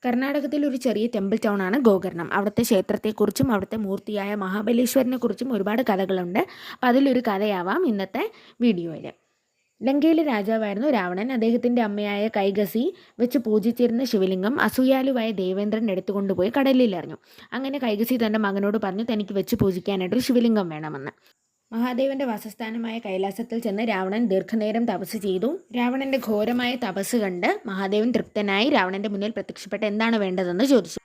കർണാടകത്തിൽ ഒരു ചെറിയ ടെമ്പിൾ ടൗണാണ് ഗോകർണം. അവിടുത്തെ ക്ഷേത്രത്തെക്കുറിച്ചും അവിടുത്തെ മൂർത്തിയായ മഹാബലേശ്വരനെക്കുറിച്ചും ഒരുപാട് കഥകളുണ്ട്. അപ്പോൾ അതിലൊരു കഥയാവാം ഇന്നത്തെ വീഡിയോയിൽ. ലങ്കയിലെ രാജാവായിരുന്നു രാവണൻ. അദ്ദേഹത്തിൻ്റെ അമ്മയായ കൈകസി വെച്ച് പൂജിച്ചിരുന്ന ശിവലിംഗം അസൂയാലുവായ ദേവേന്ദ്രൻ എടുത്തുകൊണ്ടുപോയി കടലിലെറിഞ്ഞു. അങ്ങനെ കൈകസി തൻ്റെ മകനോട് പറഞ്ഞു തനിക്ക് വെച്ച് പൂജിക്കാനായിട്ടൊരു ശിവലിംഗം വേണമെന്ന്. മഹാദേവന്റെ വാസസ്ഥാനമായ കൈലാസത്തിൽ ചെന്ന് രാവണൻ ദീർഘനേരം തപസ് ചെയ്തു. രാവണന്റെ ഘോരമായ തപസ് കണ്ട് മഹാദേവൻ തൃപ്തനായി രാവണന്റെ മുന്നിൽ പ്രത്യക്ഷപ്പെട്ട് എന്താണ് വേണ്ടതെന്ന് ചോദിച്ചു.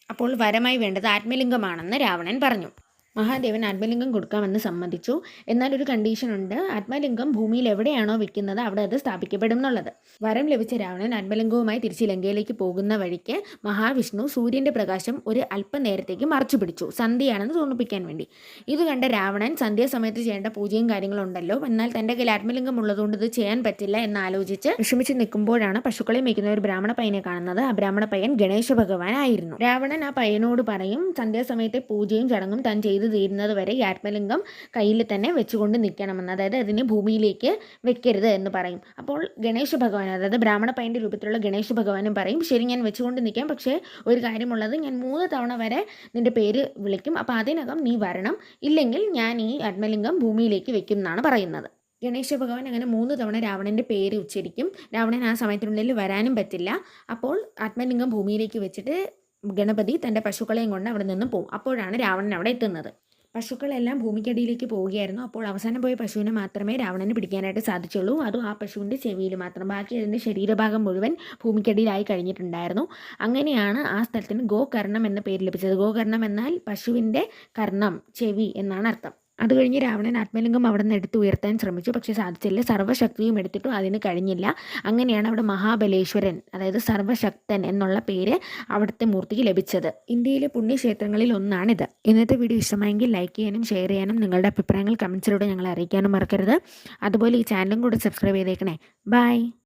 അപ്പോൾ വരമായി വേണ്ടത് ആത്മലിംഗമാണെന്ന് രാവണൻ പറഞ്ഞു. മഹാദേവൻ ആത്മലിംഗം കൊടുക്കാമെന്ന് സമ്മതിച്ചു. എന്നാൽ ഒരു കണ്ടീഷൻ ഉണ്ട്. ആത്മലിംഗം ഭൂമിയിൽ എവിടെയാണോ വെക്കുന്നത് അവിടെ അത് സ്ഥാപിക്കപ്പെടും എന്നുള്ളത്. വരം ലഭിച്ച രാവണൻ ആത്മലിംഗവുമായി തിരിച്ച് ലങ്കയിലേക്ക് പോകുന്ന വഴിക്ക് മഹാവിഷ്ണു സൂര്യൻ്റെ പ്രകാശം ഒരു അല്പനേരത്തേക്ക് മറച്ചു പിടിച്ചു, സന്ധ്യയാണെന്ന് തോന്നിപ്പിക്കാൻ വേണ്ടി. ഇത് കണ്ട രാവണൻ സന്ധ്യാസമയത്ത് ചെയ്യേണ്ട പൂജയും കാര്യങ്ങളും ഉണ്ടല്ലോ, എന്നാൽ തൻ്റെ കയ്യിൽ ആത്മലിംഗം ഉള്ളതുകൊണ്ട് ഇത് ചെയ്യാൻ പറ്റില്ല എന്നാലോചിച്ച് വിഷമിച്ച് നിൽക്കുമ്പോഴാണ് പശുക്കളെ മേയ്ക്കുന്ന ഒരു ബ്രാഹ്മണ പയ്യനെ കാണുന്നത്. ആ ബ്രാഹ്മണ പയ്യൻ ഗണേശ ഭഗവാനായിരുന്നു. രാവണൻ ആ പയ്യനോട് പറയും സന്ധ്യാസമയത്തെ പൂജയും ചടങ്ങും താൻ ചെയ്ത് തീരുന്നത് വരെ ഈ ആത്മലിംഗം കയ്യിൽ തന്നെ വെച്ചുകൊണ്ട് നിൽക്കണമെന്ന്, അതായത് അതിനെ ഭൂമിയിലേക്ക് വെക്കരുത് എന്ന് പറയും. അപ്പോൾ ഗണേശ ഭഗവാൻ, അതായത് ബ്രാഹ്മണ പയ്യൻ്റെ രൂപത്തിലുള്ള ഗണേശ ഭഗവാനും പറയും ശരി, ഞാൻ വെച്ചുകൊണ്ട് നിൽക്കാം, പക്ഷേ ഒരു കാര്യമുള്ളത്, ഞാൻ 3 തവണ വരെ നിൻ്റെ പേര് വിളിക്കും, അപ്പോൾ അതിനകം നീ വരണം, ഇല്ലെങ്കിൽ ഞാൻ ഈ ആത്മലിംഗം ഭൂമിയിലേക്ക് വെക്കും എന്നാണ് പറയുന്നത്. ഗണേശ ഭഗവാൻ അങ്ങനെ 3 തവണ രാവണൻ്റെ പേര് ഉച്ചരിക്കും. രാവണൻ ആ സമയത്തിനുള്ളിൽ വരാനും പറ്റില്ല. അപ്പോൾ ആത്മലിംഗം ഭൂമിയിലേക്ക് വെച്ചിട്ട് ഗണപതി തൻ്റെ പശുക്കളെയും കൊണ്ട് അവിടെ നിന്ന് പോകും. അപ്പോഴാണ് രാവണൻ അവിടെ എത്തുന്നത്. പശുക്കളെല്ലാം ഭൂമിക്കടിയിലേക്ക് പോവുകയായിരുന്നു. അപ്പോൾ അവസാനം പോയ പശുവിനെ മാത്രമേ രാവണന് പിടിക്കാനായിട്ട് സാധിച്ചുള്ളൂ. അതും ആ പശുവിൻ്റെ ചെവിയിൽ മാത്രം. ബാക്കി അതിൻ്റെ ശരീരഭാഗം മുഴുവൻ ഭൂമിക്കടിയിലായി കഴിഞ്ഞിട്ടുണ്ടായിരുന്നു. അങ്ങനെയാണ് ആ സ്ഥലത്തിന് ഗോകർണം എന്ന പേര് ലഭിച്ചത്. ഗോകർണം എന്നാൽ പശുവിൻ്റെ കർണം, ചെവി എന്നാണ് അർത്ഥം. അത് കഴിഞ്ഞ് രാവണൻ ആത്മലിംഗം അവിടെ നിന്ന് എടുത്ത് ഉയർത്താൻ ശ്രമിച്ചു, പക്ഷേ സാധിച്ചില്ല. സർവ്വശക്തിയും എടുത്തിട്ടും അതിന് കഴിഞ്ഞില്ല. അങ്ങനെയാണ് അവിടെ മഹാബലേശ്വരൻ, അതായത് സർവ്വശക്തൻ എന്നുള്ള പേര് അവിടുത്തെ മൂർത്തിക്ക് ലഭിച്ചത്. ഇന്ത്യയിലെ പുണ്യക്ഷേത്രങ്ങളിൽ ഒന്നാണിത്. ഇന്നത്തെ വീഡിയോ ഇഷ്ടമായെങ്കിൽ ലൈക്ക് ചെയ്യാനും ഷെയർ ചെയ്യാനും നിങ്ങളുടെ അഭിപ്രായങ്ങൾ കമൻസിലൂടെ ഞങ്ങളെ അറിയിക്കാനും മറക്കരുത്. അതുപോലെ ഈ ചാനലും കൂടെ സബ്സ്ക്രൈബ് ചെയ്തേക്കണേ. ബൈ.